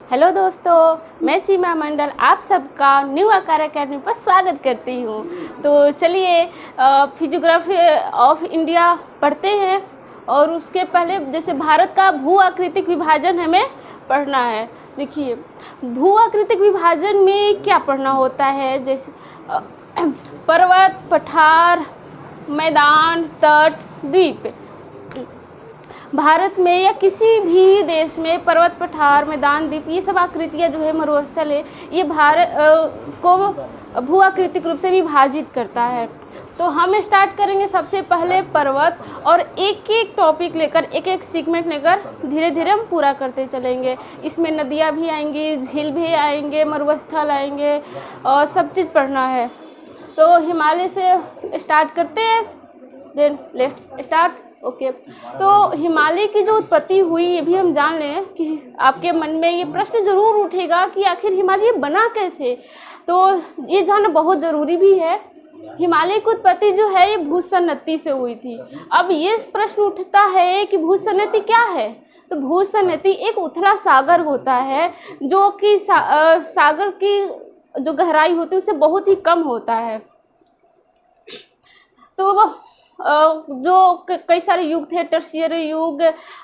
Hello दोस्तों, मैं सीमा मंडल आप सबका न्यू आकार अकेडमी पर स्वागत करती हूँ। तो चलिए फिजियोग्राफी ऑफ इंडिया पढ़ते हैं। और उसके पहले जैसे भारत का भू आकृतिक विभाजन हमें पढ़ना है। देखिए, भू आकृतिक विभाजन में क्या पढ़ना होता है, जैसे पर्वत, पठार, मैदान, तट, द्वीप। भारत में या किसी भी देश में पर्वत, पठार, मैदान, द्वीप, ये सब आकृतियाँ जो है, मरुस्थल है, ये भारत को भू आकृतिक रूप से विभाजित करता है। तो हम स्टार्ट करेंगे सबसे पहले पर्वत, और एक एक टॉपिक लेकर, एक एक सीगमेंट लेकर धीरे धीरे हम पूरा करते चलेंगे। इसमें नदियाँ भी आएंगी, झील भी आएंगे, मरुस्थल आएंगे, और सब चीज़ पढ़ना है। तो हिमालय से स्टार्ट करते हैं। Then let's start. ओके, तो हिमालय की जो उत्पत्ति हुई ये भी हम जान लें कि आपके मन में ये प्रश्न जरूर उठेगा कि आखिर हिमालय बना कैसे। तो ये जानना बहुत ज़रूरी भी है। हिमालय की उत्पत्ति जो है ये भूसन्नति से हुई थी। अब ये प्रश्न उठता है कि भूसन्नति क्या है। तो भूसन्नति एक उथला सागर होता है जो कि सागर की जो गहराई होती है उससे बहुत ही कम होता है। तो जो कई सारे युग थे, टर्शियरी युग,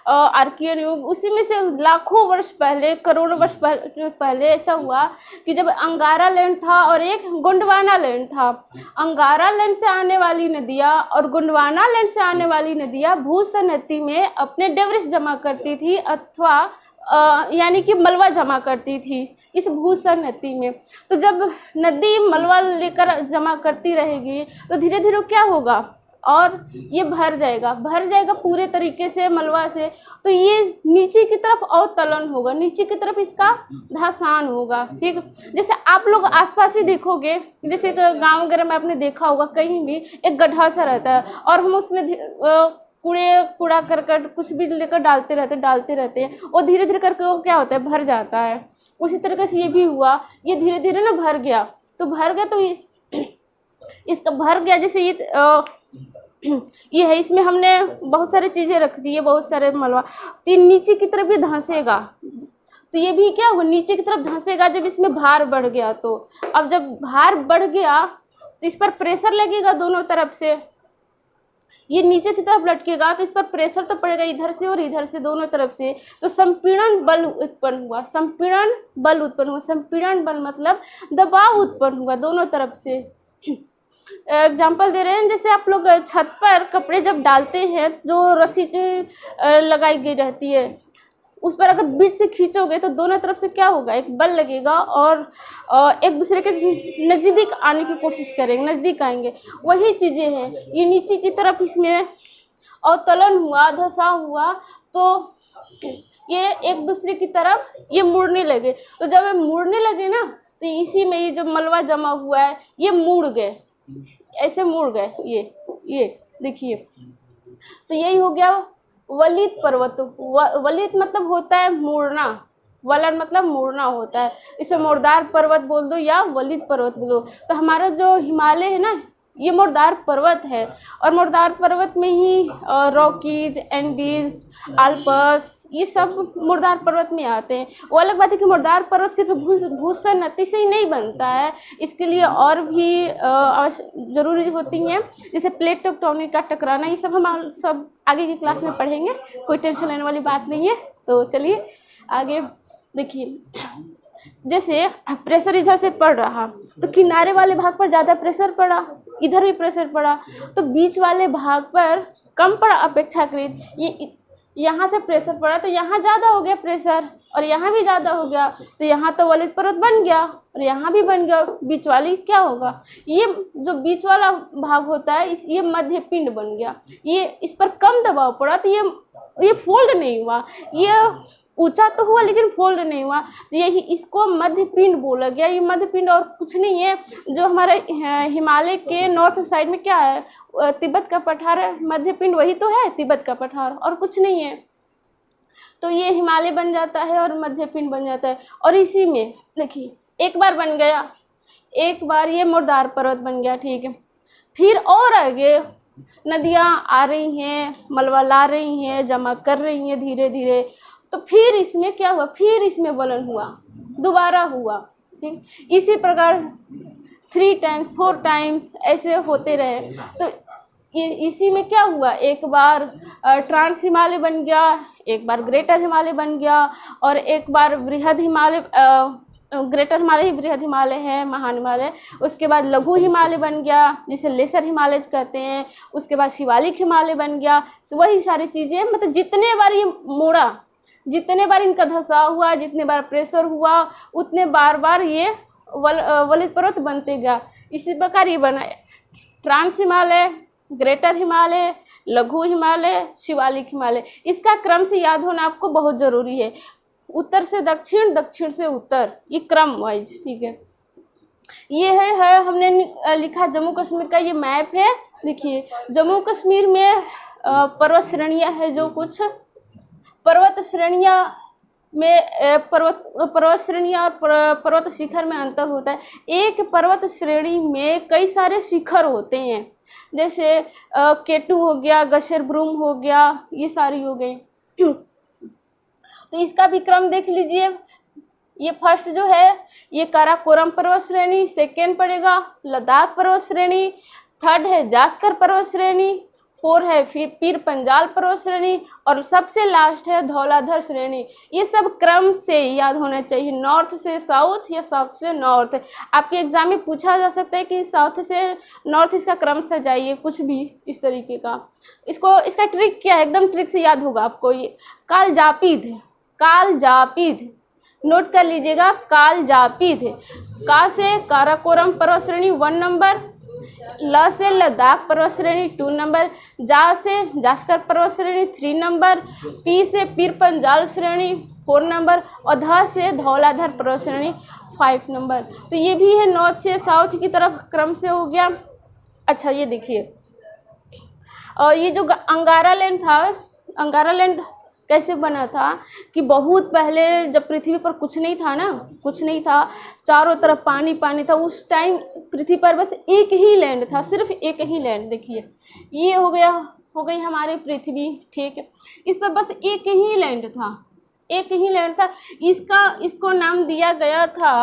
आर्कियन युग, उसी में से लाखों वर्ष पहले, करोड़ों वर्ष पहले ऐसा हुआ कि जब अंगारा लैंड था और एक गोंडवाना लैंड था। अंगारा लैंड से आने वाली नदियाँ और गोंडवाना लैंड से आने वाली नदियाँ भूसन्नति में अपने डेब्रिस जमा करती थी, अथवा यानी कि मलबा जमा करती थी इस भूसन्नति में। तो जब नदी मलबा लेकर जमा करती रहेगी तो धीरे धीरे क्या होगा, और ये भर जाएगा पूरे तरीके से मलबा से। तो ये नीचे की तरफ अवतलन होगा, नीचे की तरफ इसका धंसान होगा। ठीक, जैसे आप लोग आसपास ही देखोगे, जैसे गांव वगैरह में आपने देखा होगा, कहीं भी एक गड्ढा सा रहता है और हम उसमें कूड़ा करकट कुछ भी लेकर डालते रहते हैं, और धीरे धीरे करके वो क्या होता है, भर जाता है। उसी तरीके से ये भी हुआ, ये धीरे धीरे ना भर गया। तो इसका भर गया, जैसे ये है, इसमें हमने बहुत सारी चीज़ें रख दी है, बहुत सारे मलबा। तो नीचे की तरफ भी धंसेगा, तो ये भी क्या हुआ, नीचे की तरफ धंसेगा जब इसमें भार बढ़ गया। तो अब जब भार बढ़ गया तो इस पर प्रेशर लगेगा दोनों तरफ से, ये नीचे की तरफ लटकेगा तो इस पर प्रेशर तो पड़ेगा इधर से और इधर से, दोनों तरफ से। तो संपीड़न बल उत्पन्न हुआ, संपीड़न बल मतलब दबाव उत्पन्न हुआ दोनों तरफ से। एग्जाम्पल दे रहे हैं, जैसे आप लोग छत पर कपड़े जब डालते हैं, जो रस्सी लगाई गई रहती है उस पर अगर बीच से खींचोगे तो दोनों तरफ से क्या होगा, एक बल लगेगा और एक दूसरे के नज़दीक आने की कोशिश करेंगे, नज़दीक आएंगे। वही चीज़ें हैं, ये नीचे की तरफ इसमें अवतलन हुआ, धंसा हुआ, तो ये एक दूसरे की तरफ ये मुड़ने लगे। तो जब ये मुड़ने लगे ना, तो इसी में ये जो मलबा जमा हुआ है ये मुड़ गए, ऐसे मुड़ गए, ये देखिए। तो यही हो गया वलित पर्वत। वलित मतलब होता है मुड़ना, वलन मतलब मुड़ना होता है। इसे मुड़दार पर्वत बोल दो या वलित पर्वत बोल दो। तो हमारा जो हिमालय है ना, ये मुड़दार पर्वत है, और मुड़दार पर्वत में ही रॉकीज, एंडीज, आल्पस, ये सब मुड़दार पर्वत में आते हैं। वो अलग बात है कि मुड़दार पर्वत सिर्फ भूसन्नति से ही नहीं बनता है, इसके लिए और भी जरूरी होती हैं, जैसे प्लेट टेक्टोनिक का टकराना। ये सब हम सब आगे की क्लास में पढ़ेंगे, कोई टेंशन लेने वाली बात नहीं है। तो चलिए आगे देखिए, जैसे प्रेशर इधर से पड़ रहा तो किनारे वाले भाग पर ज़्यादा प्रेशर पड़ा, इधर भी प्रेशर पड़ा, तो बीच वाले भाग पर कम पड़ा अपेक्षाकृत। ये यहाँ से प्रेशर पड़ा तो यहाँ ज़्यादा हो गया प्रेशर, और यहाँ भी ज़्यादा हो गया, तो यहाँ तो वलित पर्वत बन गया और यहाँ भी बन गया। बीच वाली क्या होगा, ये जो बीच वाला भाग होता है ये मध्य पिंड बन गया। ये इस पर कम दबाव पड़ा तो ये फोल्ड नहीं हुआ, ये ऊंचा तो हुआ लेकिन फोल्ड नहीं हुआ, तो यही इसको मध्य पिंड बोला गया। ये मध्य पिंड और कुछ नहीं है, जो हमारे हिमालय के नॉर्थ साइड में क्या है, तिब्बत का पठार है, मध्य पिंड वही तो है, तिब्बत का पठार, और कुछ नहीं है। तो ये हिमालय बन जाता है और मध्य पिंड बन जाता है। और इसी में देखिए, एक बार बन गया, एक बार ये मुड़दार पर्वत बन गया, ठीक है। फिर और आगे नदियाँ आ रही हैं, मलबा ला रही हैं, जमा कर रही हैं धीरे धीरे, तो फिर इसमें क्या हुआ, फिर इसमें वलन हुआ, दोबारा हुआ, ठीक। इसी प्रकार 3 टाइम्स 4 टाइम्स ऐसे होते रहे। तो इसी में क्या हुआ, एक बार ट्रांस हिमालय बन गया, एक बार ग्रेटर हिमालय बन गया, और एक बार बृहद हिमालय, ग्रेटर हिमालय ही बृहद हिमालय है, महान हिमालय। उसके बाद लघु हिमालय बन गया जिसे लेसर हिमालय कहते हैं। उसके बाद शिवालिक हिमालय बन गया। वही सारी चीज़ें, मतलब जितने बार ये मोड़ा, जितने बार इनका धंसाव हुआ, जितने बार प्रेशर हुआ, उतने बार बार ये वलित पर्वत बनते गया। इसी प्रकार ये बना ट्रांस हिमालय, ग्रेटर हिमालय, लघु हिमालय, शिवालिक हिमालय। इसका क्रम से याद होना आपको बहुत ज़रूरी है। उत्तर से दक्षिण, दक्षिण से उत्तर, ये क्रम वाइज, ठीक है। ये है हमने लिखा जम्मू कश्मीर का ये मैप है। देखिए जम्मू कश्मीर में पर्वत श्रेणियाँ है, जो कुछ पर्वत श्रेणियाँ में पर्वत श्रेणियाँ और पर्वत शिखर में अंतर होता है। एक पर्वत श्रेणी में कई सारे शिखर होते हैं, जैसे केटू हो गया, गशेरब्रूम हो गया, ये सारी हो गई। तो इसका भी क्रम देख लीजिए। ये फर्स्ट जो है ये काराकोरम पर्वत श्रेणी, सेकेंड पड़ेगा लद्दाख पर्वत श्रेणी, थर्ड है जास्कर पर्वत श्रेणी, 4 है फिर पीर पंजाल पर्वत श्रेणी, और सबसे लास्ट है धौलाधर श्रेणी। ये सब क्रम से याद होना चाहिए, नॉर्थ से साउथ या साउथ से नॉर्थ। आपके एग्जाम में पूछा जा सकता है कि साउथ से नॉर्थ इसका क्रम से जाइए, कुछ भी इस तरीके का। इसका ट्रिक क्या है, एकदम ट्रिक से याद होगा आपको। ये कालजापीद, कालजापीद नोट कर लीजिएगा, कालजापीद। का से काराकोरम पर्वत श्रेणी 1 नंबर, ल से लद्दाख पर्वत श्रेणी 2 नंबर, जा से जास्कर पर्वत श्रेणी 3 नंबर, पी से पीर पंजाल श्रेणी 4 नंबर, और ध से धौलाधर पर्वत श्रेणी 5 नंबर। तो ये भी है नॉर्थ से साउथ की तरफ क्रम से हो गया। अच्छा ये देखिए, और ये जो अंगारा लैंड था, अंगारा लैंड कैसे बना था कि बहुत पहले जब पृथ्वी पर कुछ नहीं था ना, कुछ नहीं था, चारों तरफ पानी पानी था, उस टाइम पृथ्वी पर बस एक ही लैंड था, सिर्फ एक ही लैंड। देखिए ये हो गई हमारी पृथ्वी, ठीक है। इस पर बस एक ही लैंड था, एक ही लैंड था। इसको नाम दिया गया था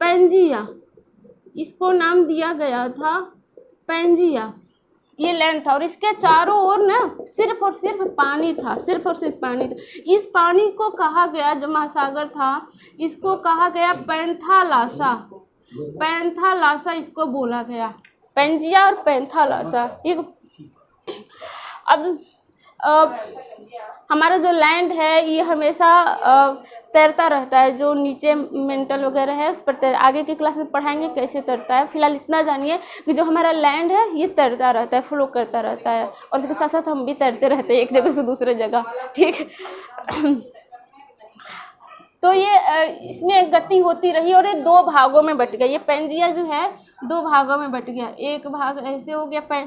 पैंजिया, इसको नाम दिया गया था पैंजिया। ये लैंड था और इसके चारों ओर ना सिर्फ और सिर्फ पानी था, सिर्फ और सिर्फ पानी था। इस पानी को कहा गया, जो महासागर था, इसको कहा गया पैंथालासा, पैंथालासा इसको बोला गया, पैंजिया और पैंथालासा। अब हमारा जो लैंड है ये हमेशा तैरता रहता है, जो नीचे मेंटल वगैरह है उस पर आगे की क्लास में पढ़ाएंगे कैसे तैरता है। फिलहाल इतना जानिए कि जो हमारा लैंड है ये तैरता रहता है, फ्लो करता रहता है, और इसके साथ साथ हम भी तैरते रहते हैं एक जगह से दूसरे जगह, ठीक। तो ये इसमें गति होती रही और ये 2 भागों में बट गया। ये पैंजिया जो है 2 भागों में बट गया, एक भाग ऐसे हो गया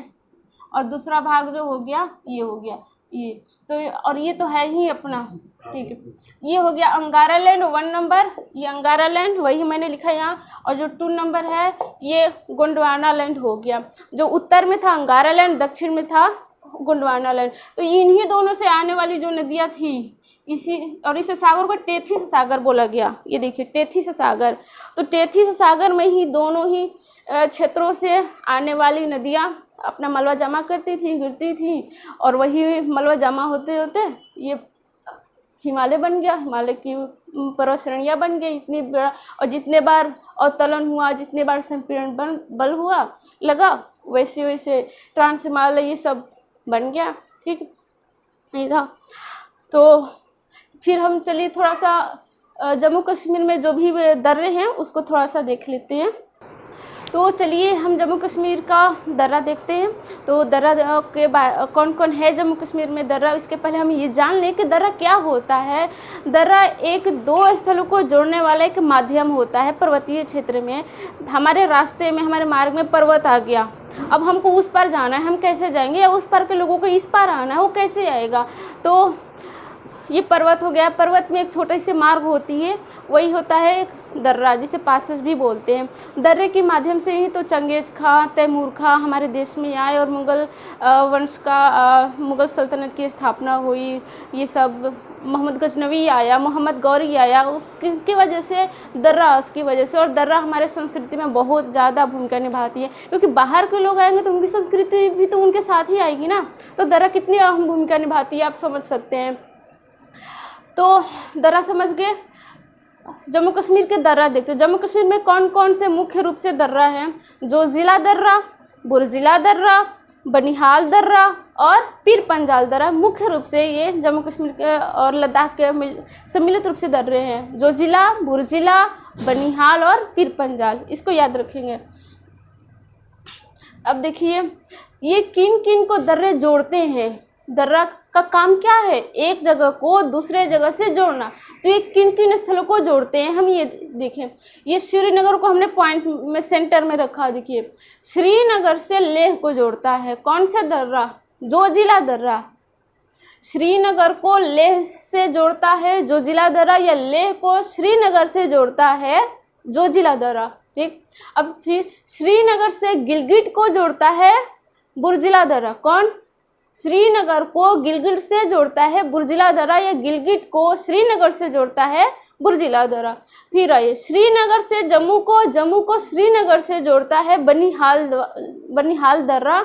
और दूसरा भाग जो हो गया ये हो गया ये। तो और ये तो है ही अपना, ठीक है। ये हो गया अंगारा लैंड 1 नंबर, ये अंगारा लैंड वही मैंने लिखा यहाँ, और जो 2 नंबर है ये गोंडवाना लैंड हो गया। जो उत्तर में था अंगारा लैंड, दक्षिण में था गोंडवाना लैंड। तो इन्हीं दोनों से आने वाली जो नदियाँ थी इस सागर को टेथिस सागर बोला गया। ये देखिए टेथिस सागर, तो टेथिस सागर में ही दोनों ही क्षेत्रों से आने वाली नदियाँ अपना मलबा जमा करती थी, गिरती थी, और वही मलबा जमा होते होते ये हिमालय बन गया, हिमालय की पर्वत श्रेणियाँ बन गई इतनी बड़ा। और जितने बार अवतरण हुआ, जितने बार संपीड़न बल हुआ लगा, वैसे वैसे ट्रांस हिमालय ये सब बन गया, ठीक है। था तो फिर हम चलिए थोड़ा सा जम्मू कश्मीर में जो भी दर्रे हैं उसको थोड़ा सा देख लेते हैं। तो चलिए हम जम्मू कश्मीर का दर्रा देखते हैं। तो दर्रा के कौन कौन है जम्मू कश्मीर में दर्रा, इसके पहले हम ये जान लें कि दर्रा क्या होता है। दर्रा एक 2 स्थलों को जोड़ने वाला एक माध्यम होता है पर्वतीय क्षेत्र में। हमारे रास्ते में, हमारे मार्ग में पर्वत आ गया, अब हमको उस पार जाना है, हम कैसे जाएंगे, या उस पार के लोगों को इस पार आना है, वो कैसे आएगा। तो ये पर्वत हो गया, पर्वत में एक छोटी सी मार्ग होती है, वही होता है एक दर्रा, जिसे पासेस भी बोलते हैं। दर्रे के माध्यम से ही तो चंगेज खां, तैमूर खां हमारे देश में आए और मुग़ल वंश का मुग़ल सल्तनत की स्थापना हुई। ये सब मोहम्मद गजनवी आया, मोहम्मद गौरी आया, किसकी वजह से? दर्रा की वजह से। और दर्रा हमारे संस्कृति में बहुत ज़्यादा भूमिका निभाती है, क्योंकि बाहर के लोग आएंगे तो उनकी संस्कृति भी तो उनके साथ ही आएगी ना। तो दर्रा कितनी अहम भूमिका निभाती है आप समझ सकते हैं। तो दर्रा समझ गए। जम्मू कश्मीर के दर्रा देखते हैं। जम्मू कश्मीर में कौन कौन से मुख्य रूप से दर्रा हैं? जोजिला दर्रा, बुरजिला दर्रा, बनिहाल दर्रा और पीर पंजाल दर्रा। मुख्य रूप से ये जम्मू कश्मीर के और लद्दाख के सम्मिलित रूप से दर्रे हैं। जोजिला, बुरजिला, बनिहाल और पीर पंजाल, इसको याद रखेंगे। अब देखिए ये किन किन को दर्रे जोड़ते हैं। दर्रा का काम क्या है? एक जगह को दूसरे जगह से जोड़ना। तो ये किन किन स्थलों को जोड़ते हैं हम ये देखें। ये श्रीनगर को हमने पॉइंट में सेंटर में रखा। देखिए श्रीनगर से लेह को जोड़ता है कौन सा दर्रा? जोजिला दर्रा। श्रीनगर को लेह से जोड़ता है जोजिला दर्रा, या लेह को श्रीनगर से जोड़ता है जोजिला दर्रा। ठीक। अब फिर श्रीनगर से गिलगिट को जोड़ता है बुरजिला दर्रा। कौन? श्रीनगर को गिलगिट से जोड़ता है बुरजिला दर्रा, या गिलगिट को श्रीनगर से जोड़ता है बुरजिला दर्रा। फिर आइए श्रीनगर से जम्मू को श्रीनगर से जोड़ता है बनिहाल दर्रा।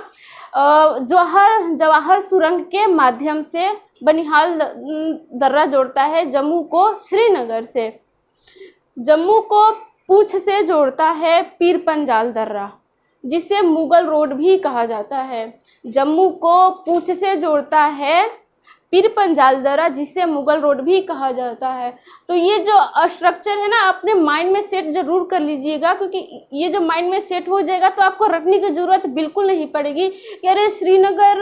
जवाहर सुरंग के माध्यम से बनिहाल दर्रा जोड़ता है जम्मू को श्रीनगर से। जम्मू को पूंछ से जोड़ता है पीर पंजाल दर्रा, जिसे मुगल रोड भी कहा जाता है। जम्मू को पूंछ से जोड़ता है पीर पंजाल दर्रा, जिसे मुगल रोड भी कहा जाता है। तो ये जो स्ट्रक्चर है ना, अपने माइंड में सेट जरूर कर लीजिएगा, क्योंकि ये जो माइंड में सेट हो जाएगा तो आपको रटने की जरूरत बिल्कुल नहीं पड़ेगी कि अरे श्रीनगर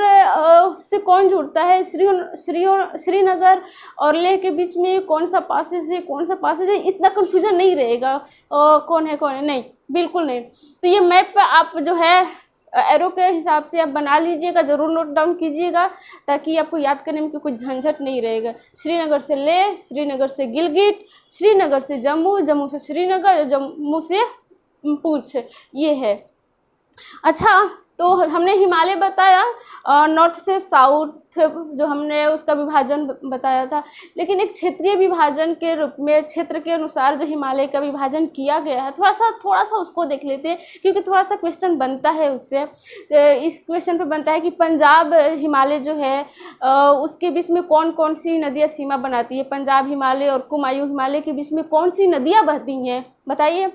से कौन जुड़ता है, श्रीनगर और लेह के बीच में कौन सा पासेज है, इतना कन्फ्यूजन नहीं रहेगा कौन है नहीं, बिल्कुल नहीं। तो ये मैप आप जो है एरो के हिसाब से आप बना लीजिएगा, ज़रूर नोट डाउन कीजिएगा, ताकि आपको याद करने में कोई झंझट नहीं रहेगा। श्रीनगर से लेह, श्रीनगर से गिलगिट, श्रीनगर से जम्मू, जम्मू से श्रीनगर, जम्मू से पूंछ, ये है। अच्छा, तो हमने हिमालय बताया, नॉर्थ से साउथ जो हमने उसका विभाजन बताया था, लेकिन एक क्षेत्रीय विभाजन के रूप में क्षेत्र के अनुसार जो हिमालय का विभाजन किया गया है, थोड़ा सा उसको देख लेते हैं, क्योंकि थोड़ा सा क्वेश्चन बनता है उससे। इस क्वेश्चन पे बनता है कि पंजाब हिमालय जो है उसके बीच में कौन कौन सी नदियाँ सीमा बनाती है। पंजाब हिमालय और कुमायूं हिमालय के बीच में कौन सी नदियाँ बहती हैं, बताइए।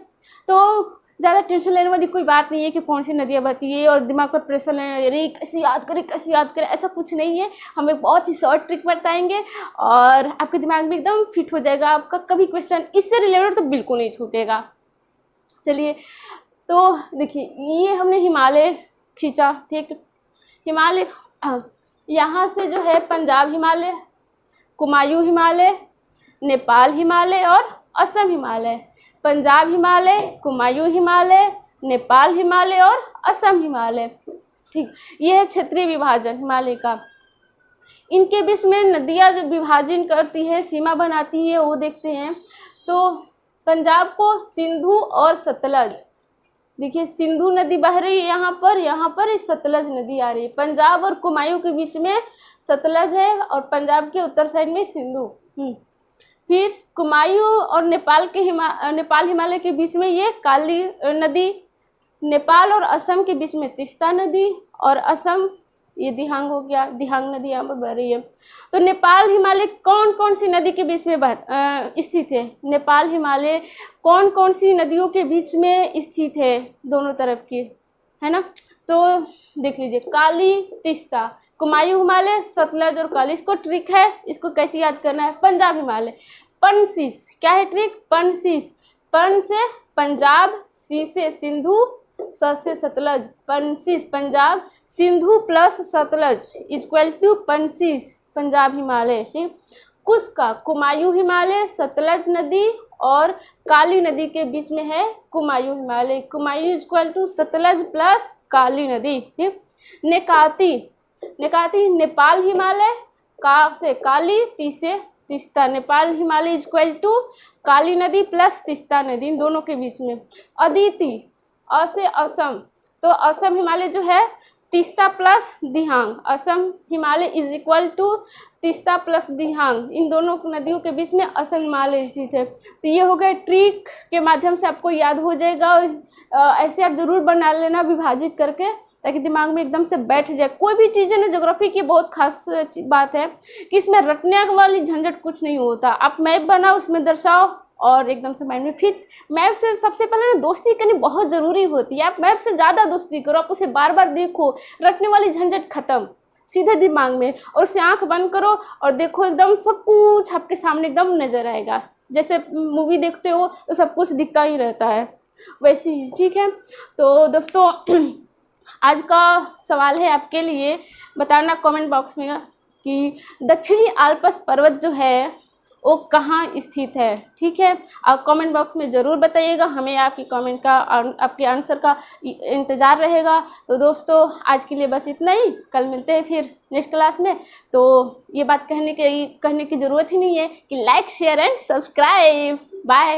तो ज़्यादा टेंशन लेने वाली कोई बात नहीं है कि कौन सी नदियाँ बहती है और दिमाग पर प्रेशर लेने, अरे कैसे याद करें, ऐसा कुछ नहीं है। हम एक बहुत ही शॉर्ट ट्रिक बताएंगे और आपके दिमाग में एकदम फिट हो जाएगा। आपका कभी क्वेश्चन इससे रिलेटेड तो बिल्कुल नहीं छूटेगा। चलिए, तो देखिए ये हमने हिमालय खींचा, ठीक। हिमालय यहाँ से जो है पंजाब हिमालय, कुमायूं हिमालय, नेपाल हिमालय और असम हिमालय। पंजाब हिमालय, कुमायूं हिमालय, नेपाल हिमालय और असम हिमालय, ठीक। ये है क्षेत्रीय विभाजन हिमालय का। इनके बीच में नदियाँ जो विभाजन करती है, सीमा बनाती है, वो देखते हैं। तो पंजाब को सिंधु और सतलज, देखिए सिंधु नदी बह रही है यहाँ पर सतलज नदी आ रही है। पंजाब और कुमायूं के बीच में सतलज है और पंजाब के उत्तर साइड में सिंधु। फिर कुमायूं और नेपाल हिमालय के बीच में ये काली नदी, नेपाल और असम के बीच में तीस्ता नदी, और असम ये दिहांग हो गया, दिहांग नदी यहाँ पर बह रही है। तो नेपाल हिमालय कौन कौन सी नदी के बीच में स्थित है? नेपाल हिमालय कौन कौन सी नदियों के बीच में स्थित है? दोनों तरफ की, है ना। तो देख लीजिए, काली, तीस्ता, कुमायूं हिमालय, सतलज और काली। इसको ट्रिक है, इसको कैसे याद करना है। पंजाब हिमालय, पनसीस, क्या है ट्रिक? पनसीस, पन से पंजाब, सी से सिंधु, स से सतलज, पनसीस Punjab, Sindhu plus Sutlej equal to पनसीस पंजाब हिमालय, ठीक। कुस्का, कुमायूं हिमालय, सतलज नदी और काली नदी के बीच में है Kumaon Himalaya, Kumaon equal to Sutlej plus Kali नदी, ठीक। नेकाती, नेपाल हिमालय, का से काली, ती से Teesta. Nepal Himalaya is equal to Kali नदी प्लस तीस्ता नदी, इन दोनों के बीच में। अदिति, अ से असम, तो असम हिमालय जो है Teesta plus Dihang, Assam Himalaya is equal to Teesta plus Dihang, इन दोनों नदियों के बीच में असम हिमालय स्थित है। तो ये हो गया, ट्रिक के माध्यम से आपको याद हो जाएगा, और ऐसे आप जरूर बना लेना विभाजित करके, ताकि दिमाग में एकदम से बैठ जाए। कोई भी चीज़ है ना, ज्योग्राफी की बहुत खास बात है कि इसमें रटने वाली झंझट कुछ नहीं होता। आप मैप बनाओ, उसमें दर्शाओ और एकदम से माइंड में फिट। मैप से सबसे पहले ना दोस्ती करनी बहुत ज़रूरी होती है। आप मैप से ज़्यादा दोस्ती करो, आप उसे बार बार देखो, रटने वाली झंझट खत्म, सीधे दिमाग में। और उससे आंख बंद करो और देखो, एकदम सब कुछ आपके सामने एकदम नजर आएगा। जैसे मूवी देखते हो तो सब कुछ दिखता ही रहता है, वैसे ही। ठीक है, तो दोस्तों आज का सवाल है आपके लिए, बताना कमेंट बॉक्स में कि दक्षिणी आल्प्स पर्वत जो है वो कहाँ स्थित है। ठीक है, आप कमेंट बॉक्स में ज़रूर बताइएगा, हमें आपकी कमेंट का, आपके आंसर का इंतज़ार रहेगा। तो दोस्तों आज के लिए बस इतना ही, कल मिलते हैं फिर नेक्स्ट क्लास में। तो ये बात कहने की ज़रूरत ही नहीं है कि like share and subscribe. Bye.